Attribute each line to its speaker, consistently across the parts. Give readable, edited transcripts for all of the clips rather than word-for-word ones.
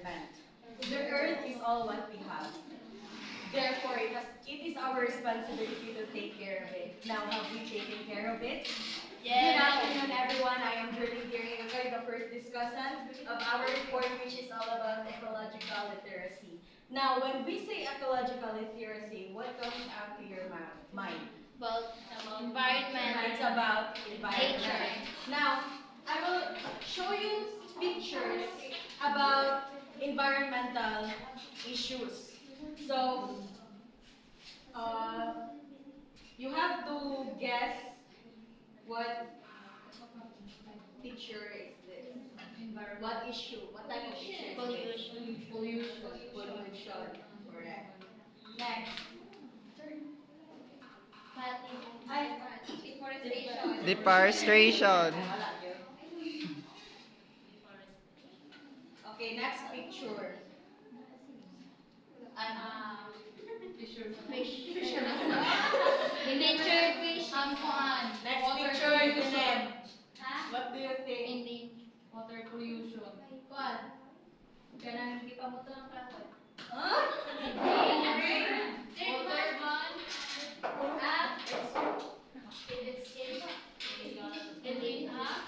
Speaker 1: environment. The earth is all what we have. Therefore, it is our responsibility to take care of it. Now, have we taken care of it? Good afternoon, everyone. I am Julie Dirigoy, the first discussant of our report, which is all about ecological literacy. Now, when we say ecological literacy, what comes out to your mind?
Speaker 2: Well, environment.
Speaker 1: It's about environment.
Speaker 2: Nature.
Speaker 1: Now, I will show you pictures about environmental issues. So, uh, you have to guess what picture is this. What issue? What type of issue is this?
Speaker 2: Pollution.
Speaker 1: Pollution. Correct. Next.
Speaker 2: Deforestation.
Speaker 3: Deforestation.
Speaker 1: Okay, next picture.
Speaker 2: Fish. Endangered fish.
Speaker 1: Next
Speaker 2: Water
Speaker 1: picture is
Speaker 2: pollution.
Speaker 1: them. What do you think?
Speaker 2: Water pollution. Kuan. Kanang hindi pa mo to ng kahoy.
Speaker 1: Huh?
Speaker 2: Water ban.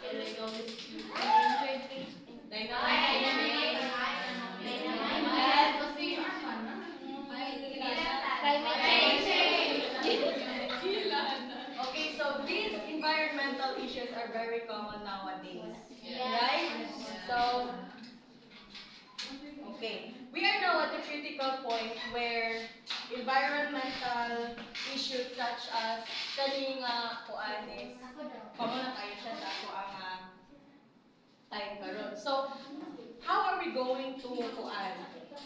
Speaker 2: Illegal dispute. Endangered fish. Climate change.
Speaker 1: Okay, so these environmental issues are very common nowadays.
Speaker 2: Yeah.
Speaker 1: Right? So, okay. We are now at the critical point where environmental issues such as kaning kuan is common na kayo siya sa ako ang time karon. So, how are we going to kuan?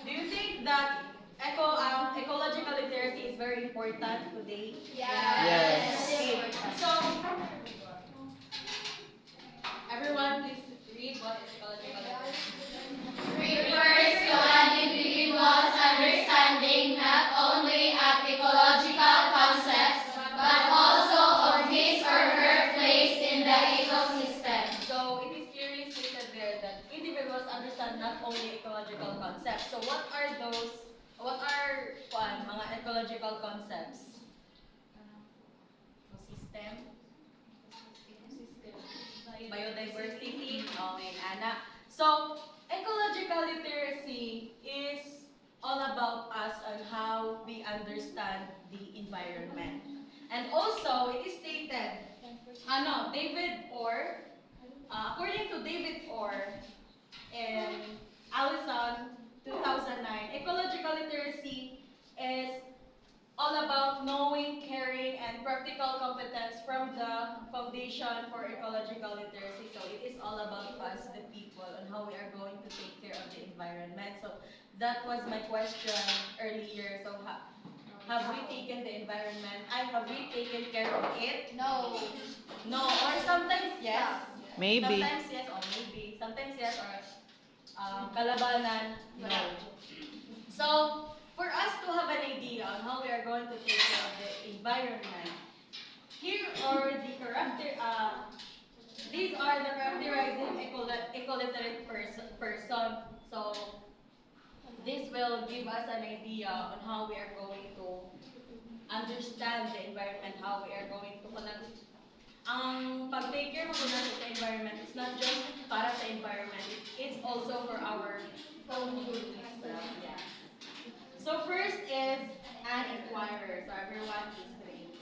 Speaker 1: Do you think that ecological literacy is very important today?
Speaker 3: Yes.
Speaker 1: Okay. So, everyone please read what is ecological literacy.
Speaker 2: Refers to an individual's understanding not only of ecological concepts, but also of his or her place in the ecosystem.
Speaker 1: So, it is clearly stated there that individuals understand not only ecological concepts. So, what are mga ecological concepts? System, biodiversity, okay, Ana. So, ecological literacy is all about us and how we understand the environment. And also, it is stated, according to David Orr and Allison 2009, ecological literacy is all about knowing, caring, and practical competence from the Foundation for Ecological Literacy. So it is all about us, the people, and how we are going to take care of the environment. So that was my question earlier. So have we taken the environment? Have we taken care of it?
Speaker 2: No.
Speaker 1: No, or sometimes yes.
Speaker 3: Maybe.
Speaker 1: Sometimes yes or maybe. Sometimes yes or kalabanan, no. So, for us to have an idea on how we are going to take care of the environment, here are the these are the characterizing ecoliterate person. So, this will give us an idea on how we are going to understand the environment, how we are going to connect. Ang pag-take care mo natin sa environment, it's not just para sa environment, it's also for our own good as well. Yeah. So first is an inquirer. So everyone please read.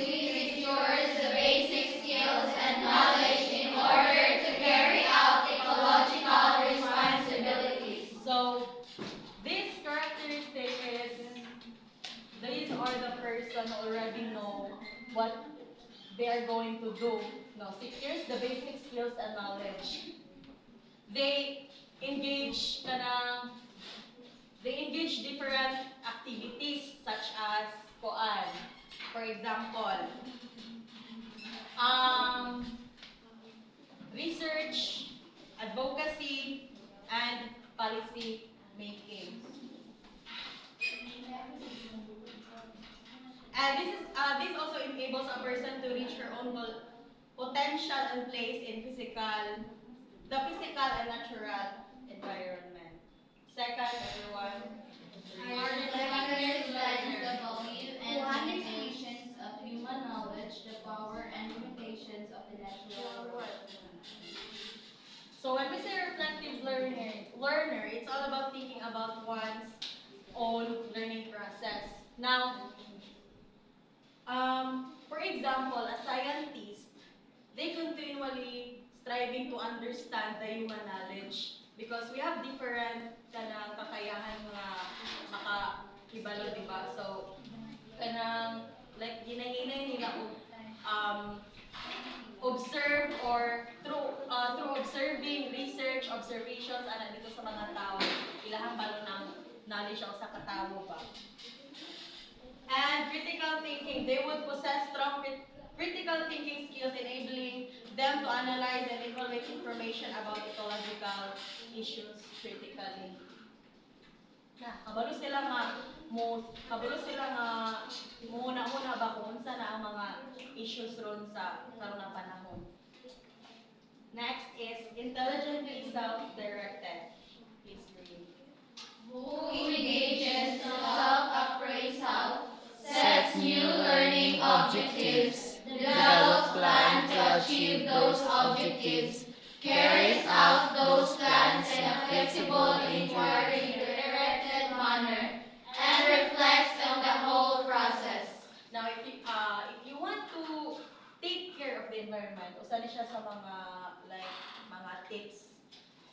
Speaker 2: Secures the basic skills and knowledge in order to carry out ecological responsibilities.
Speaker 1: So this characteristic is these are the person who already know what they are going to do. No, secures the basic skills and knowledge. They engage different activities such as koan. For example, research, advocacy, and policy making. And this also enables a person to reach her own potential and place in the physical and natural environment. Second, everyone.
Speaker 2: Our reflectors lens the value and limitations of human knowledge, the power and limitations of the natural world.
Speaker 1: So when we say reflective learner, it's all about thinking about one's own learning process. Now, for example, a scientist, they continually striving to understand the human knowledge because we have different kanang kakayahan nga makahibalo, di ba? So, kanang like ginahinay nila observe or through observing, research, observations ana dito sa mga tao, ilahang balo ng knowledge ang sa katawo ba. And critical thinking, they would possess strong critical thinking skills enabling them to analyze and evaluate information about ecological issues critically. Kabalo sila nga muna ba kung unsa na ang mga issues ron sa karon nga panahon. Next is intelligently self-directed. Please read.
Speaker 2: Who engages self-appraisal, sets new learning objectives, develops plans to achieve those objectives, carries out those plans in a flexible, inquiry-directed manner, and reflects on the whole process.
Speaker 1: Now, if you want to take care of the environment, usa ni siya sa mga like mga tips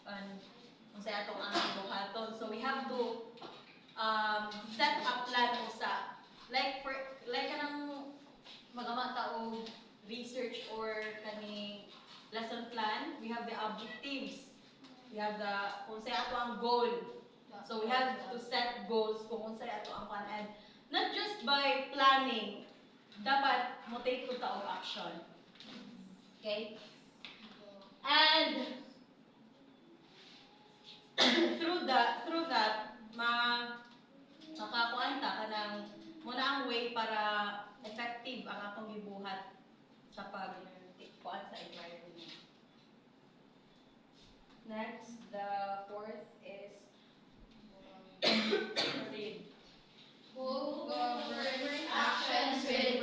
Speaker 1: on unsay atong ang buhaton. So we have to set a plan usa. Like kanang magamata og research or kani lesson plan, we have the objectives. We have the unsay ato ang goal. So we have to set goals kung unsay ato ang plan, and not just by planning, dapat mo take to ta og action. Okay? And through that makakuan ta kanang muna ang way para effective ang atong gibuhat sa pagkuan sa environment. Next, the fourth is read.
Speaker 2: Who governs actions with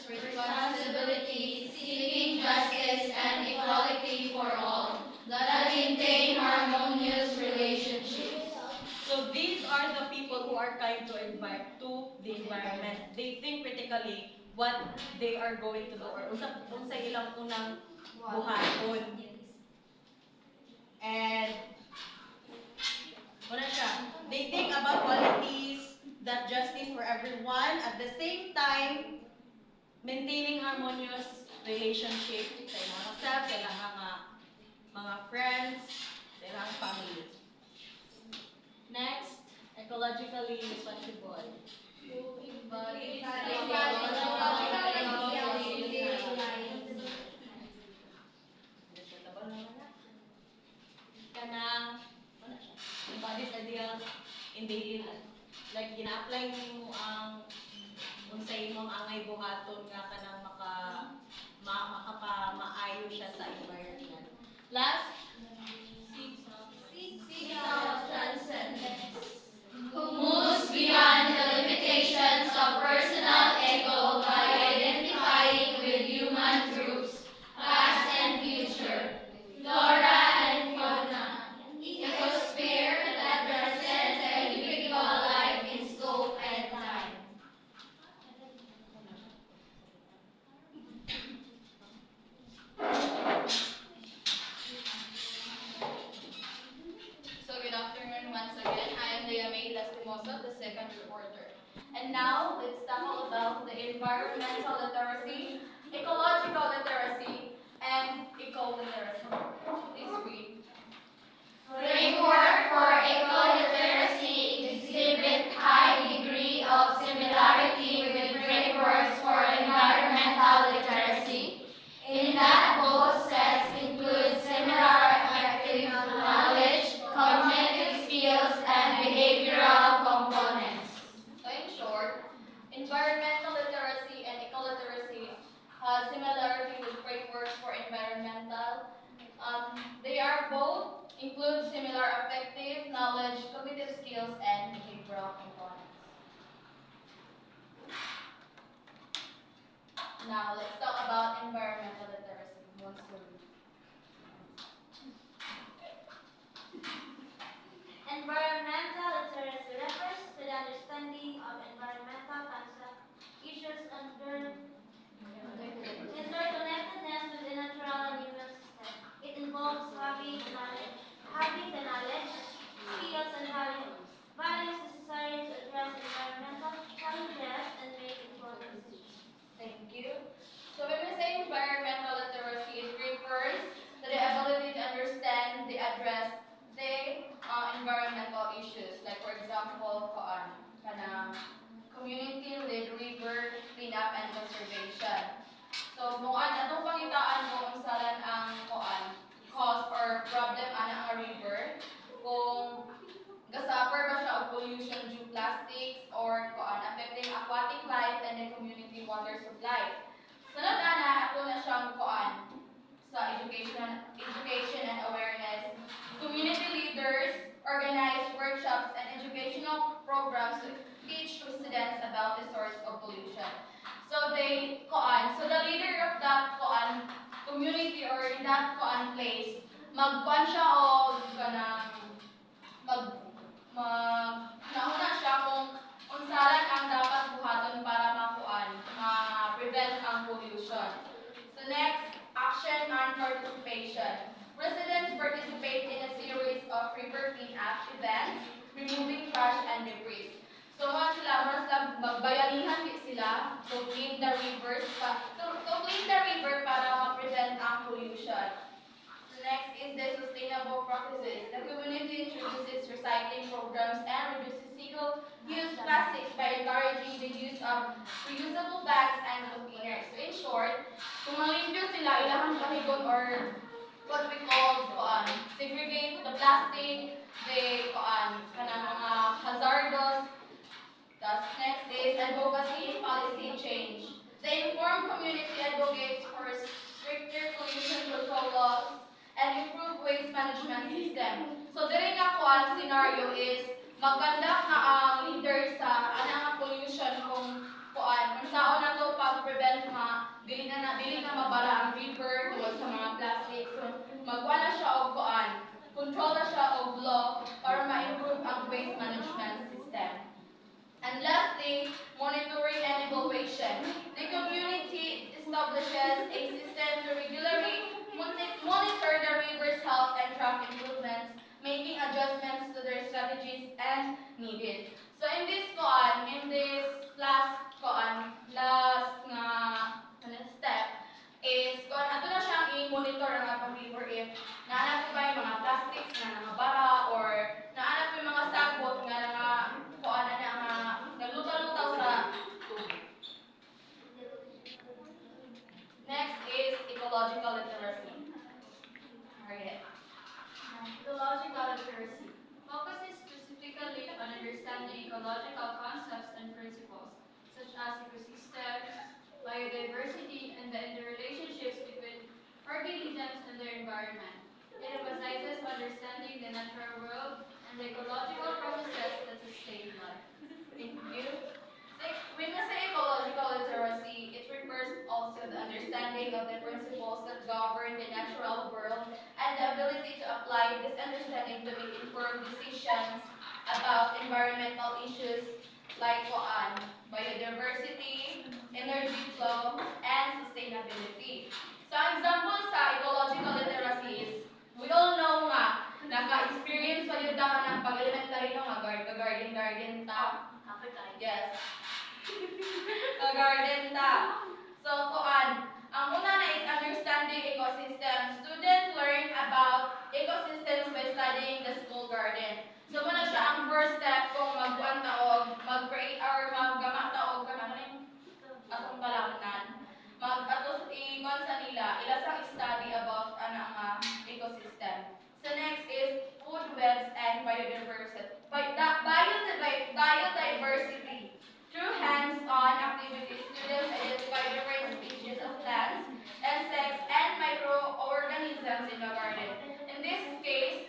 Speaker 2: responsibility, seeking justice and equality for all, that maintain harmonious relationships.
Speaker 1: So these are the people who are kind to the environment. They think critically what they are going to do or unsa ilang unang buhaton. And wala siya. They think about qualities, that justice for everyone, at the same time maintaining harmonious relationship sa ilang mga staff, sa ilang mga friends, sa ilang family. Next, ecologically responsible. Kanang embodies ideals in daily life. Like gina-apply mo ang unsay imong angay buhaton nga kanang maayo siya sa environment. Last,
Speaker 2: Seek self-transcendence, who moves beyond the limitations of personal ego by identifying with human groups, past and future, flora and fauna, ecosphere that transcends the individual life in scope and time. include similar affective, knowledge, cognitive skills, and behavioral components. Now, let's talk about environmental literacy.
Speaker 4: Environmental literacy refers to the understanding of environmental concepts, issues, and their interconnectedness with the natural and human system. It involves having the knowledge, skills, and values necessary to address environmental challenges and make informed decisions.
Speaker 2: Thank you. So when we say environmental literacy, it refers to the ability to understand, the address, the environmental issues. Like for example, community led river cleanup and conservation. So atong pangitaan mo unsalan ang cause or problem ana ang river kung gasuffer ba siya og pollution due plastics or affecting aquatic life and the community water supply. Sunod ana ato na siyang sa education and awareness. Community leaders organize workshops and educational programs to teach residents about the source of pollution. So so the leader of that community or in that place magkuan siya og kanang nauna siya kung unsalan ang dapat buhaton para ma-prevent ang pollution. So next, action and participation. Residents participate in a series of river cleanup events, removing trash and debris. So once sila magbayanihan sila to clean the rivers to clean the river para ma-prevent ang pollution. Next is the sustainable practices. The community introduces recycling programs and reduces single-use plastics by encouraging the use of reusable bags and containers. So in short, kung malimpyo sila, ilahang pahigon or what we call segregate the plastic, the kanang mga hazardous. Next is advocacy policy change. The informed community advocates for stricter pollution control laws and improve waste management system. So diri nga scenario is magkandak na ang leader sa anang pollution kung unsaon na to pag-prevent dili na mabara ang river tungod sa mga plastic. So magkuha na siya og control na siya og law para ma-improve ang waste management system. And lastly, monitoring and evaluation. The community establishes a system to regularly monitor the river's health and track improvements, making adjustments to their strategies as needed. So in this last step is ato na siyang i-monitor ang atong river if naanap ko ba yung mga plastics na nangabara or naanap ko yung mga sagbot nga naglutaw-lutaw sa tubig. Next is ecological literacy. Harriet.
Speaker 5: Ecological literacy focuses specifically on understanding ecological concepts and principles, such as ecosystems, biodiversity, and the interrelationships between organisms and their environment. It emphasizes understanding the natural world and the ecological processes that sustain life.
Speaker 2: Thank you. When we say ecological literacy, it refers also to the understanding of the principles that govern the natural world and the ability to apply this understanding to make informed decisions about environmental issues like biodiversity, energy flow, and sustainability. So, ang example sa ecological literacy is, we all know naka-experience pa yun ka ng pag-elementary garden ta. Yes. Garden ta. So, ang una na is understanding ecosystems. Students learn about ecosystems by studying the school garden. So, muna siya ang first step kung mag-create or maggama taog atong kalamnan. Atos sa nila, ilasang study about ecosystem. So next is food webs and biodiversity. Biodiversity. Through hands-on activities, students identify different species of plants, insects, and microorganisms in the garden. In this case,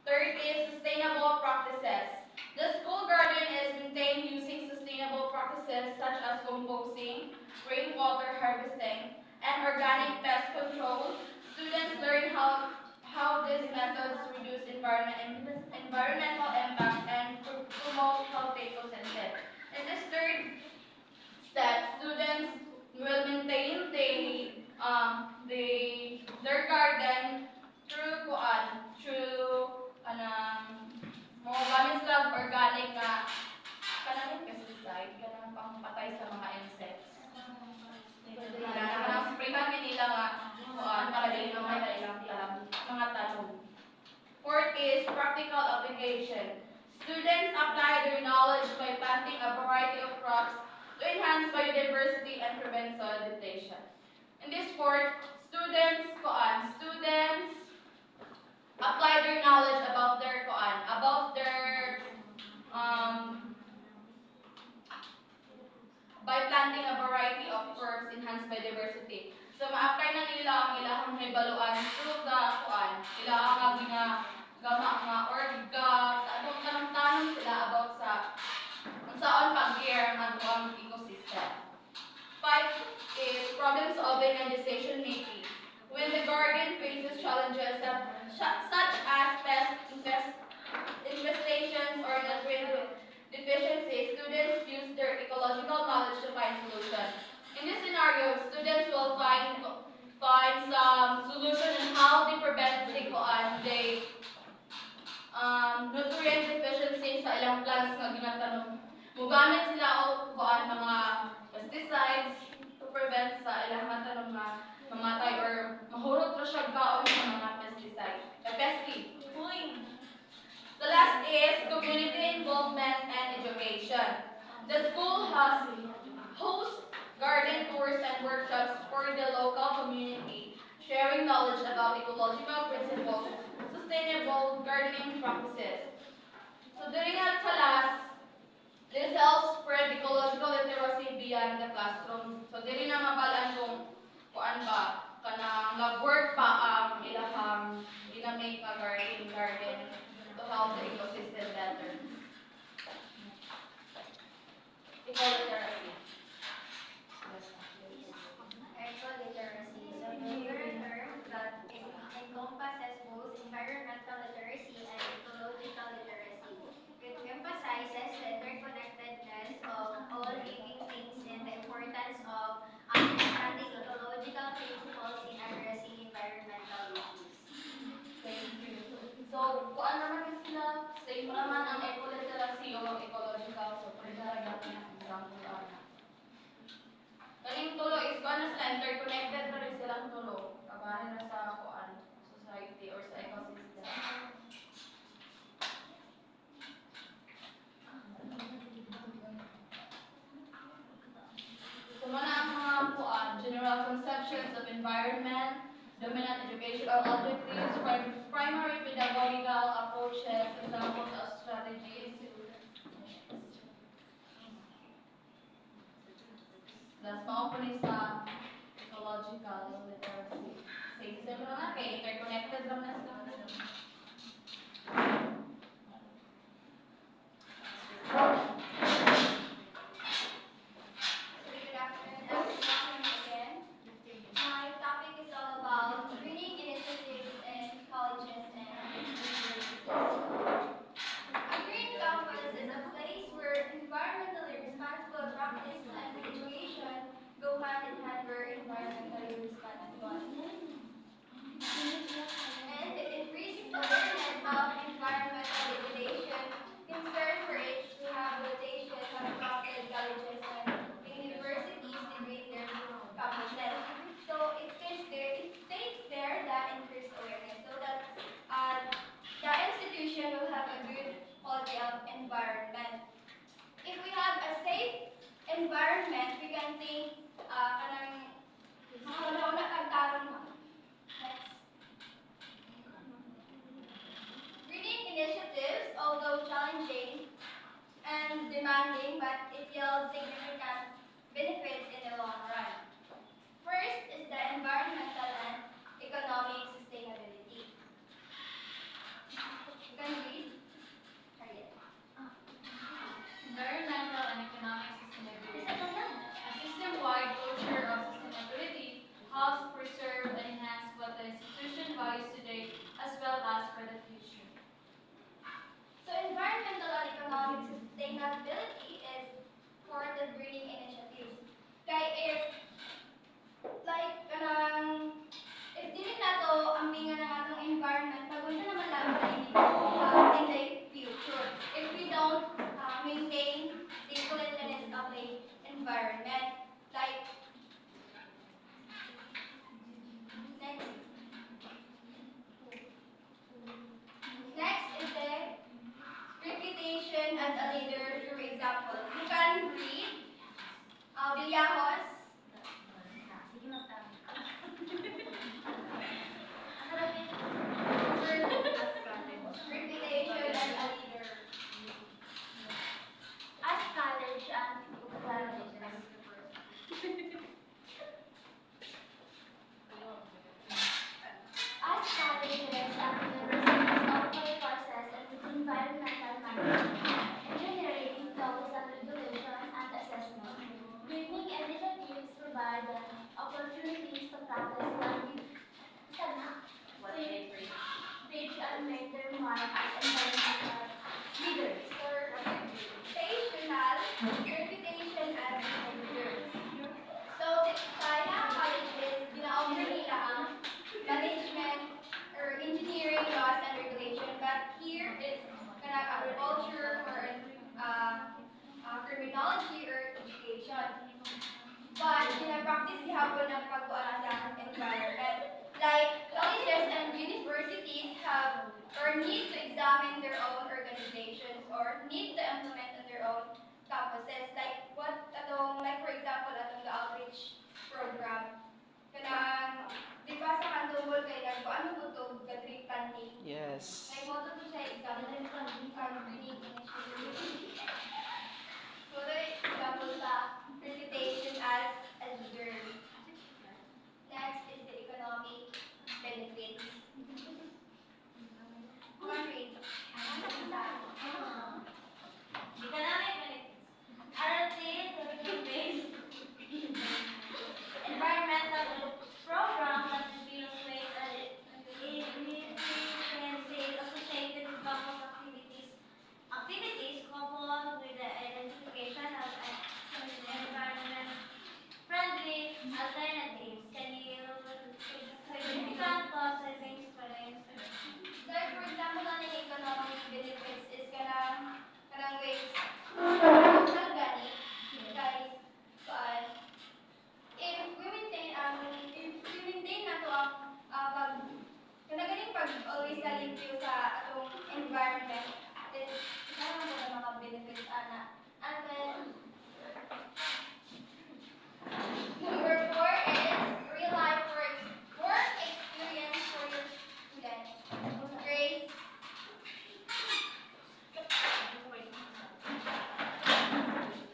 Speaker 6: Third is sustainable practices. The school garden is maintained using sustainable practices such as composting, rainwater harvesting, and organic pest control. Students learn how these methods reduce environmental impacts and promote healthy ecosystem. In this third step, students will maintain their garden through mga gamit sila organic nga kanang pesticide kanang pangpatay sa mga insects. Kanang sprayhan nila nga para dili mamatay lang mga tanom. Fourth is practical application. Students apply their knowledge by planting a variety of crops to enhance biodiversity and prevent soil depletion. In this fourth, students apply their knowledge about their by planting a variety of crops enhance biodiversity. So ma-apply na nila ang ilahang hibaluan through the ilahang gama nga or atong tanong sila about sa unsaon pag-care ang atong ecosystem. Five is problem solving and decision making. When the garden faces challenges such as infestations or nutrient deficiencies, students use their ecological knowledge to find solutions. In this scenario, students will find some solution on how they prevent the nutrient deficiency sa ilang plants nga ginatanom. Mugamit sila og mga pesticides to prevent sa ilang mga tanom nga mamatay or mahurot ra siya kaon sa mga pesticide. The last is community involvement and education. The school hosts garden tours and workshops for the local community, sharing knowledge about ecological principles, sustainable gardening practices. So during that last, this helps spread ecological literacy beyond the classroom. So dili na mabalaan kung kuan ba kanang nag-work pa ang ilahang ginamit nga garden to help the ecosystem better. Eco-literacy.
Speaker 4: Eco-literacy is a broader term that encompasses both environmental literacy and ecological literacy. It emphasizes the interconnectedness of all living things and the importance of understanding ecological principles in addressing environmental issues.
Speaker 6: Thank you. So, kuan naman kasi sila, same naman ang eco-literacy o ecological. So, pwede na natin ang example. Kaning tulo is kuan na sila, interconnected na rin silang tulo. Kabahin na sa kuan, society or sa ecosystem. So, muna ang mga kuan, general conceptions of environment, dominant educational objectives, primary pedagogical approaches, examples of strategies. That's mga po sa ecological literacy. Same lang na kay interconnected lang na sila.
Speaker 4: Good afternoon, everyone, again. My topic is all about greening initiatives in colleges and universities. A green campus is a place where environmentally responsible practice and education go hand in hand where environmentally responsible. And the increased awareness of environmental degradation, concern for it to rehabilitation have prompted colleges and universities to green their campuses. So it states there that increased awareness so that the institution will have a good quality of environment. If we have a safe environment, we can think kanang una kagtarong next. Greening initiatives, although challenging and demanding, but it yields significant benefits in the long run. First is the environmental and economic sustainability.
Speaker 6: Villajos,
Speaker 4: Sige, magtama. Ano rin?
Speaker 6: reputation as a leader.
Speaker 4: As college and colleges. As colleges and universities offer courses in environmental management, engineering, laws and regulation, and assessment. Training initiatives provide opportunities to practice learning, teach and make their mark as environmental leaders.
Speaker 6: Reputational, reputation as a leader. So, sa ilang colleges, gina-offer nila ang management or engineering, laws, and regulation. But here is kanang agriculture or criminology or education. But gina-practice gihapon ang pagkuan sa environment. Like colleges and universities have or need to examine their own organizations or need to implement on their own campuses. Like what atong like for example atong the outreach program. Kanang di ba sa kantungol kay nagkuan mo to the tree planting.
Speaker 3: Yes.
Speaker 6: Like mo to siya examine greening initiative. So the example sa reputation as a leader. Next is the economic benefits. Country.
Speaker 4: Economic benefits. RLT-based environmental program contributes waste and inefficiencies associated with campus activities. Activities coupled with the identification of environment-friendly alternatives can yield significant cost savings for the industry.
Speaker 6: Like for example, ang economic benefits is kanang waste. Total gani, guys, but if we maintain na to ang pag always nalimpyo sa atong environment, then isa naman po ang mga benefits ana. And then number 4 is real life work experience for your students. Grades.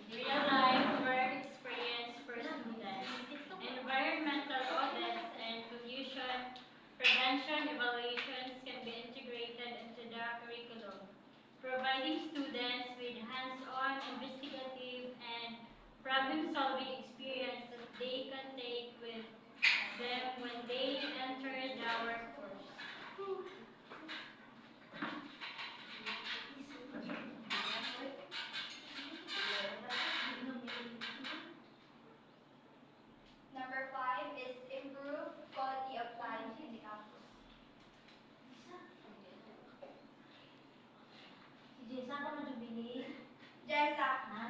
Speaker 7: Real-life work experience for students, environmental audits and pollution prevention evaluations can be integrated into the curriculum, providing students with hands-on investigative and problem-solving experience that they can take with them when they enter the workforce.
Speaker 6: Number 5 is improve quality of life in the campus.
Speaker 4: Sige, saan ka magbili?
Speaker 6: Jessa.
Speaker 4: Ha?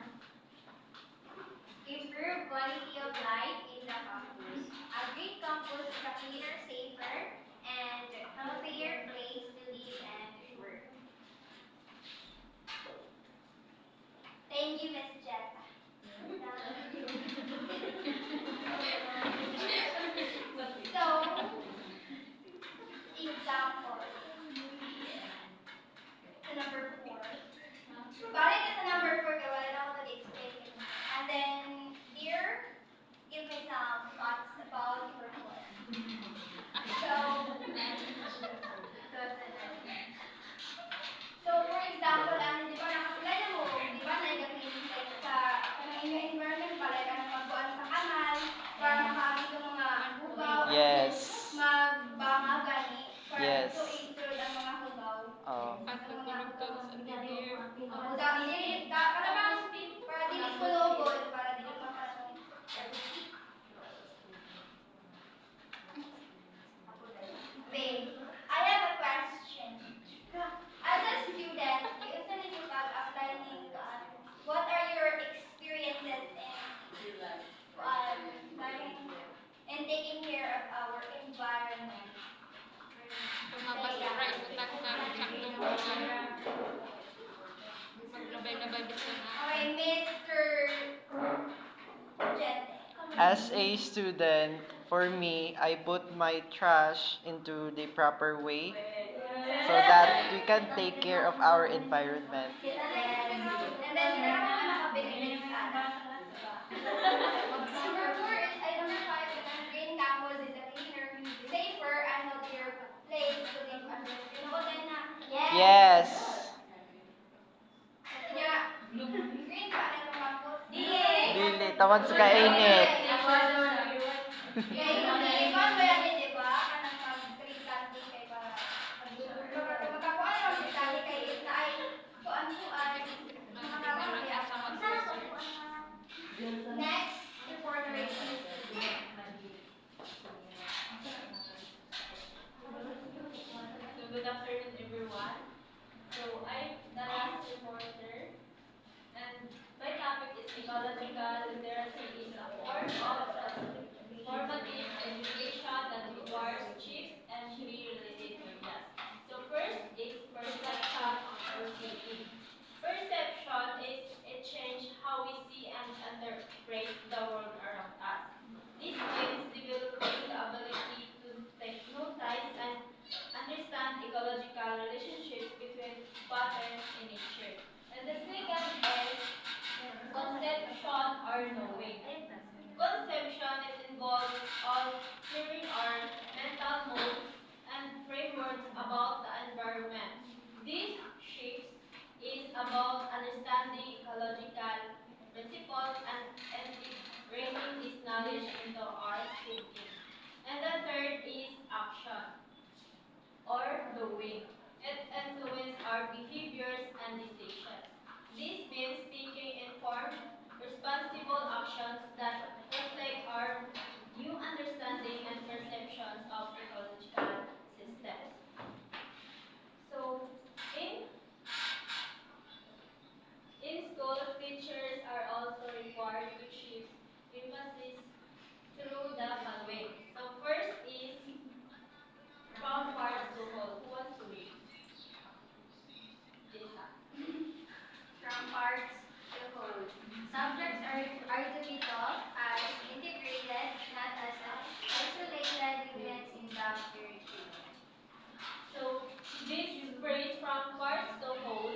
Speaker 2: Improve quality of life in the campus. A great campus is a cleaner, safer, and healthier place to live and work.
Speaker 6: Thank you, Miss Jessa. So, example. Sa number 4. Balik ka sa number 4 kaya wala na ako nag-explain. And then, here, give me some thoughts about your course. So, for example, di ba nakapilay mo, di ba naiga-cleaning like sa kanang environment pala, kanang magbuan sa kanal, para makamit yung mga hugaw,
Speaker 3: Yes.
Speaker 6: magbanga gani, para
Speaker 3: Yes.
Speaker 6: ito i-throw ang mga hugaw.
Speaker 3: Oh.
Speaker 6: Para dili kulubol, para dili makatong. Babe, I have a question. As a student, you usually pag-apply ning what are your experiences in taking care of our environment? Okay, Mr.
Speaker 3: As a student, for me, I put my trash into the proper way so that we can take care of our environment.
Speaker 6: And then, hindi na ako makapilinis Number four is, number five, the green campus is a cleaner, safer, and healthier place to live and work. Tinukotin na.
Speaker 3: Yes.
Speaker 6: Kanya, green pa na yung campus?
Speaker 3: Dili, tawan sa kainit.
Speaker 6: Kaya ikaw ba yan, di ba? Kanang mag-green candy kay para magkakuha na yung candy kay na ay kuan-kuan. Makakawa kaya Next, report rating.
Speaker 5: So good afternoon, everyone. So I'm the last reporter, and my topic is ecological literacy is a form of formative education that requires chief and tree-related areas. So first is perception or seeing. Perception is a change how we see and interpret the world around us. This means developing the ability to notice and understand ecological relationships between patterns in nature. And the second is conception or knowing. Conception is involved of clearing our mental modes and frameworks about the environment. This shift is about understanding ecological principles and integrating this knowledge into our thinking. And the third is action or doing. It influences our behaviors and decisions. This means taking informed, responsible actions that reflect our new understanding and perceptions of ecological systems. So, in school, teachers are also required to shift emphasis through the following. So, first is from parts to whole. Who wants to read? Lisa.
Speaker 6: From parts to whole. Subjects are to be taught as integrated, not as isolated units in the curriculum.
Speaker 5: So, this phrase from parts to whole,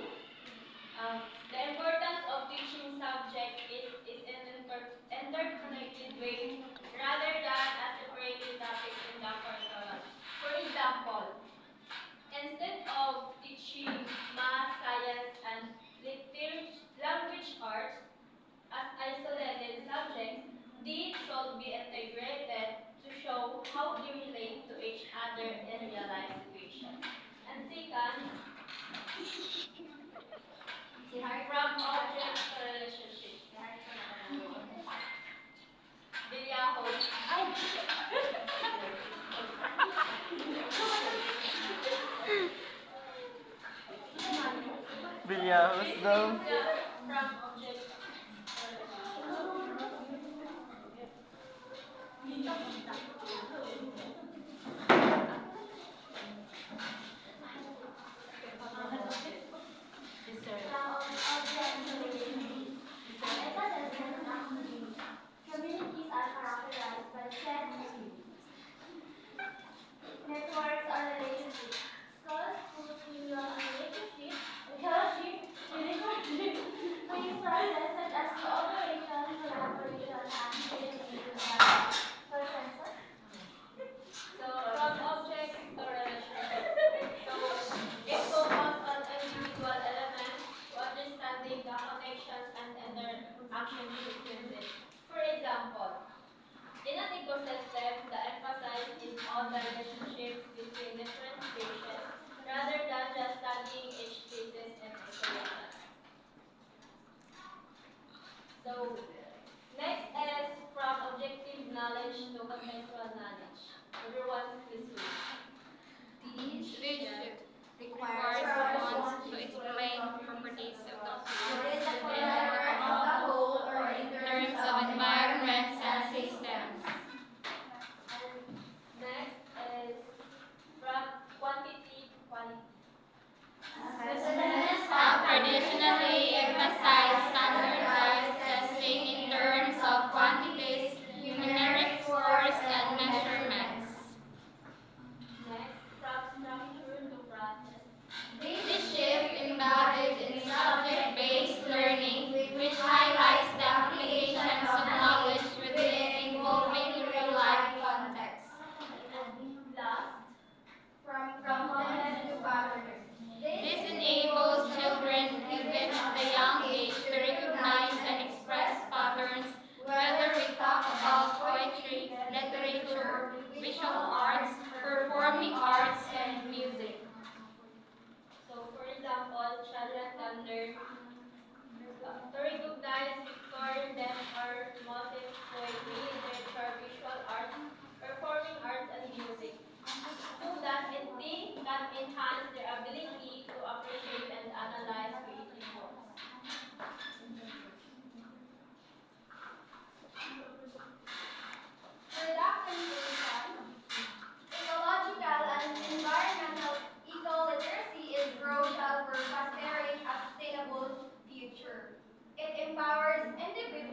Speaker 5: the importance of teaching subject is in interconnected way rather than as separated topics in the curriculum. For example, instead of teaching math, science, and language arts as isolated subjects, these should be integrated to show how they relate to each other in real life situations. And second, from object to relationship. Bilyaho.
Speaker 3: Bilyahos daw.
Speaker 5: From object
Speaker 4: Communities are characterized by shared networks or relationships. Scholars who rely on relationships, relationship, which process such as cooperation, collaboration, and creativity. For example,
Speaker 5: So from object to relationship. So it focuses on individual elements to understanding the connections and interactions between them. For example, in an ecosystem, the emphasis is on the relationships between different species rather than just studying each species in isolation. So next is from objective knowledge to contextual knowledge. Everyone please read.
Speaker 2: Which requires one to explain properties of the whole
Speaker 6: Is the
Speaker 2: and
Speaker 6: color of the whole or in
Speaker 2: in terms of environments and systems.
Speaker 5: And next is from quantity to quality.
Speaker 2: Assessments have traditionally emphasized standardized testing in terms of quantities,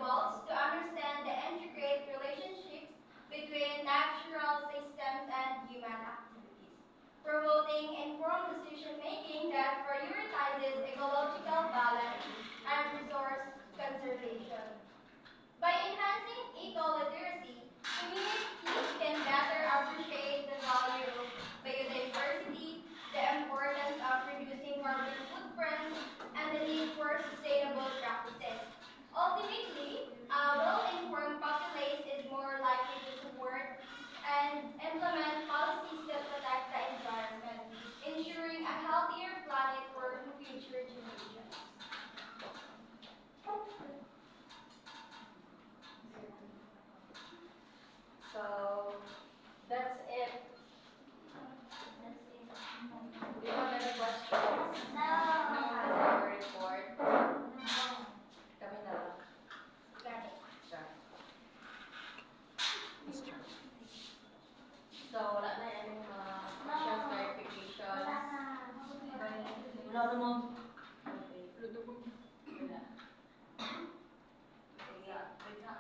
Speaker 4: adults to understand the intricate relationships between natural systems and human activities, promoting informed decision-making that prioritizes ecological balance and resource conservation. By enhancing eco-literacy, communities can better appreciate the value of biodiversity, the importance of reducing carbon footprints, and the need for sustainable practices. Ultimately, a well-informed populace is more likely to support and implement policies that protect the environment, ensuring a healthier planet for future generations.
Speaker 6: So, that's it. Do you have any questions?
Speaker 4: No.
Speaker 6: For our report? Kami na lang.
Speaker 4: Got it.
Speaker 6: Siya. So, wala na yung mga questions, clarifications.
Speaker 4: Wala naman.
Speaker 6: Wala. Wait na.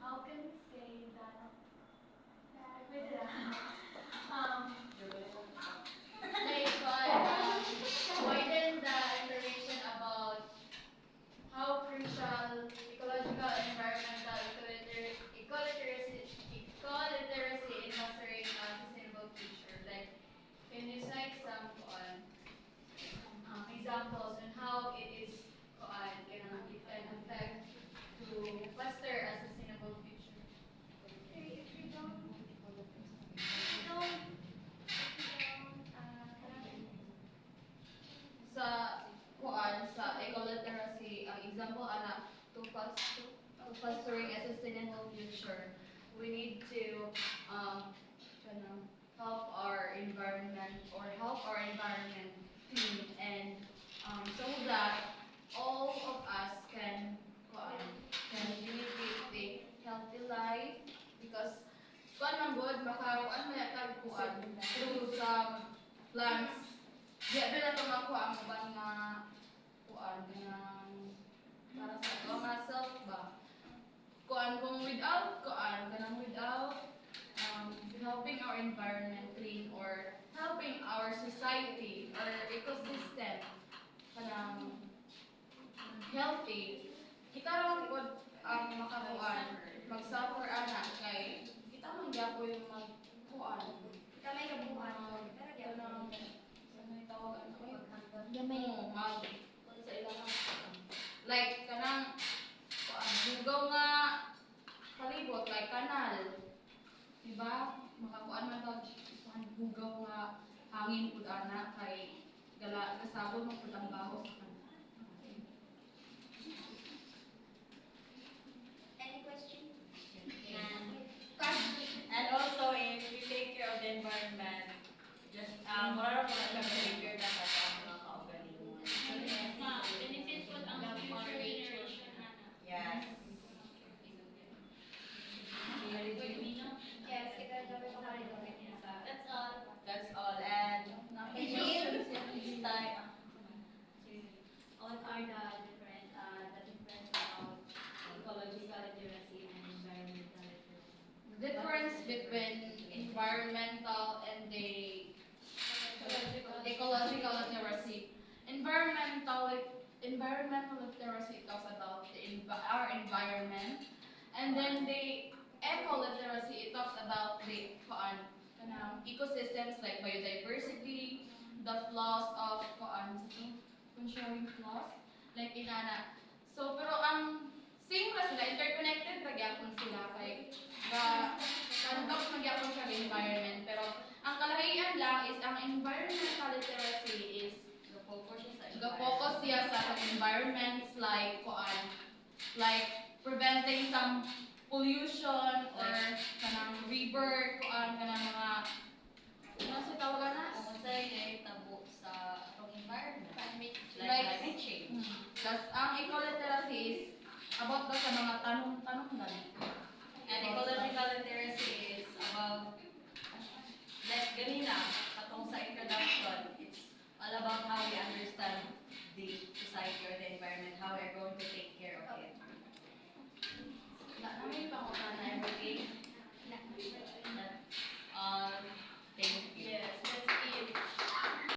Speaker 5: How can we say that? Widen the information about how crucial ecological, environmental, eco-literacy in fostering a sustainable future. Like, can you cite some examples on how it is it can affect to foster a sustainable future? Sa eco-literacy, ang example ana to fostering a sustainable future, we need to help our environment clean and so that all of us can live a healthy life because kuan man good makakuan man kag kuan through some plants. Di ba na makuha ang uban nga kuan ganang para sa mga self ba. Kuan kung without helping our environment clean or helping our society or ecosystem kanang healthy, kita ra gud ang makakuan mag-suffer ana kay kita man gyapon yung magkuan.
Speaker 4: Kita may kabuuan. Pero di ako.
Speaker 5: Mag sa ilang like kanang bugaw nga palibot like kanal, diba, makakuan man tawag bugaw nga hangin pud ana kay gasabon man pud ang baho sa kanal.
Speaker 4: Any question?
Speaker 1: And also, if we take care of the environment, just, mura po na take care na sa mga kaugalingon.
Speaker 7: Benefit po ang future generation na.
Speaker 1: Yes.
Speaker 4: Yes, kita dapat makalimutan.
Speaker 1: That's all. That's all. And, this time,
Speaker 7: What are the different about ecological literacy and environmental literacy?
Speaker 5: The difference between environmental and the ecological literacy. Environmental literacy talks about our environment, and then the eco-literacy it talks about the ecosystems like biodiversity, the flaws of sharing flaws, like inana. So pero ang same ra sila, interconnected ra gyapon sila kay kantos magyapon siya sa environment, pero ang kalahian lang is ang environmental literacy is ga-focus siya sa environments like preventing some pollution or kanang river kanang mga ano sa tawagan na
Speaker 2: tabo sa atong environment.
Speaker 5: like change. Ang eco-literacy is about sa mga tanong-tanong gani.